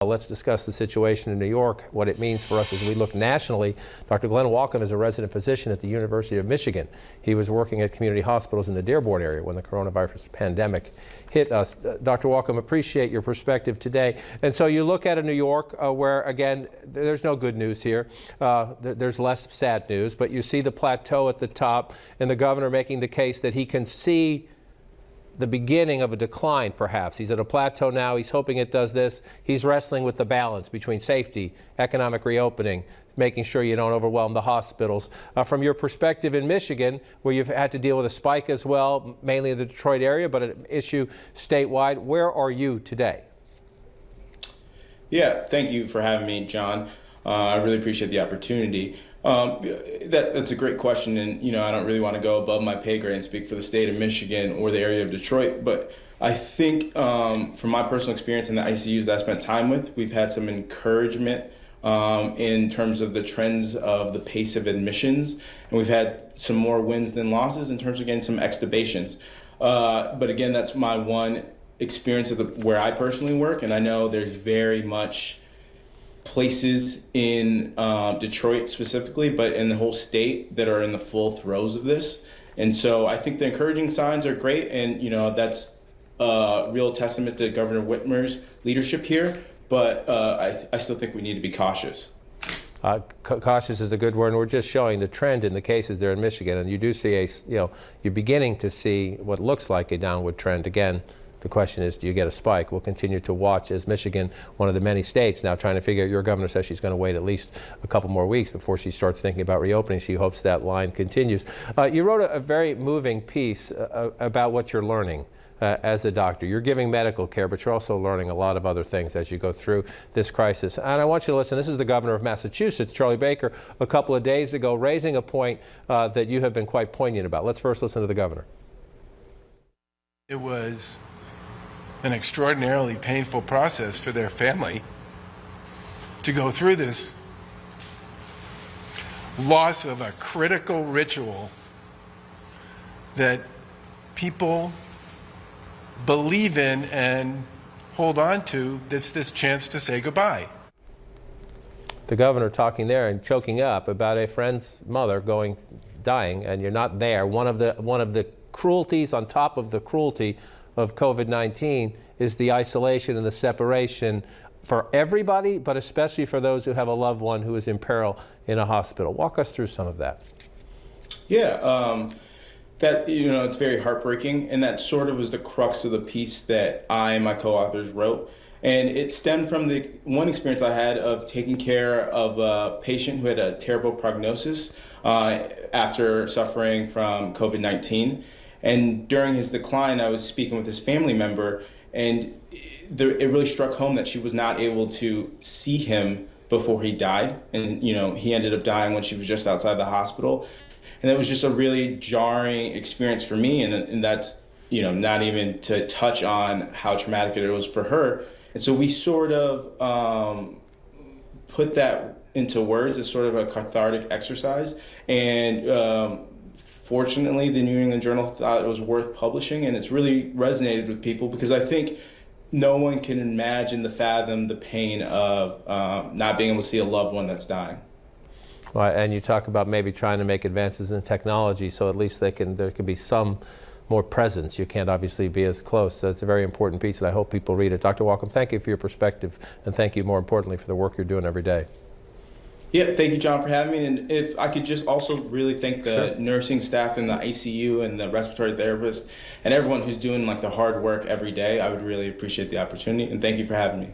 Let's discuss the situation in New York, what it means for us as we look nationally. Dr. Glenn Wakam is a resident physician at the University of Michigan. He was working at community hospitals in the Dearborn area when the coronavirus pandemic hit us. Dr. Wakam, appreciate your perspective today. And so you look at New York where, again, there's no good news here. There's less sad news, but you see the plateau at the top and the governor making the case that he can see the beginning of a decline, perhaps. He's at a plateau now. He's hoping it does this. He's wrestling with the balance between safety, economic reopening, making sure you don't overwhelm the hospitals. From your perspective in Michigan, where you've had to deal with a spike as well, mainly in the Detroit area, but an issue statewide, where are you today? Yeah, thank you for having me, John. I really appreciate the opportunity. That's a great question, and I don't really want to go above my pay grade and speak for the state of Michigan or the area of Detroit, but I think from my personal experience in the ICUs that I spent time with, we've had some encouragement in terms of the trends of the pace of admissions, and we've had some more wins than losses in terms of getting some extubations. But again, that's my one experience of where I personally work, and I know there's very much places in Detroit specifically, but in the whole state that are in the full throes of this. And so I think the encouraging signs are great, and that's a real testament to Governor Whitmer's leadership here, but I still think we need to be cautious. Cautious is a good word, and we're just showing the trend in the cases there in Michigan, and you do see you're beginning to see what looks like a downward trend again. The question is, do you get a spike? We'll continue to watch as Michigan, one of the many states now trying to figure out, your governor says she's going to wait at least a couple more weeks before she starts thinking about reopening. She hopes that line continues. You wrote a very moving piece about what you're learning as a doctor. You're giving medical care, but you're also learning a lot of other things as you go through this crisis. And I want you to listen. This is the governor of Massachusetts, Charlie Baker, a couple of days ago, raising a point that you have been quite poignant about. Let's first listen to the governor. It was an extraordinarily painful process for their family to go through this loss of a critical ritual that people believe in and hold on to. That's this chance to say goodbye. The governor talking there and choking up about a friend's mother dying, and you're not there. One of the cruelties on top of the cruelty of COVID-19 is the isolation and the separation for everybody, but especially for those who have a loved one who is in peril in a hospital. Walk us through some of that. Yeah, that it's very heartbreaking, and that sort of was the crux of the piece that I and my co-authors wrote. And it stemmed from the one experience I had of taking care of a patient who had a terrible prognosis after suffering from COVID-19. And during his decline, I was speaking with his family member, and it really struck home that she was not able to see him before he died. And, he ended up dying when she was just outside the hospital. And it was just a really jarring experience for me. And that's, not even to touch on how traumatic it was for her. And so we sort of put that into words as sort of a cathartic exercise. And fortunately, the New England Journal thought it was worth publishing, and it's really resonated with people because I think no one can imagine fathom the pain of not being able to see a loved one that's dying. Well, and you talk about maybe trying to make advances in technology so at least there can be some more presence. You can't obviously be as close. So it's a very important piece, and I hope people read it. Dr. Wakam, thank you for your perspective, and thank you more importantly for the work you're doing every day. Yeah, thank you, John, for having me. And if I could just also really thank the nursing staff in the ICU and the respiratory therapists and everyone who's doing the hard work every day, I would really appreciate the opportunity. And thank you for having me.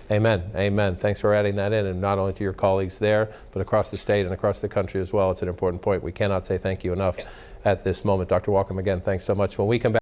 Amen. Amen. Thanks for adding that in, and not only to your colleagues there, but across the state and across the country as well. It's an important point. We cannot say thank you enough at this moment. Dr. Wakam, again, thanks so much. When we come back.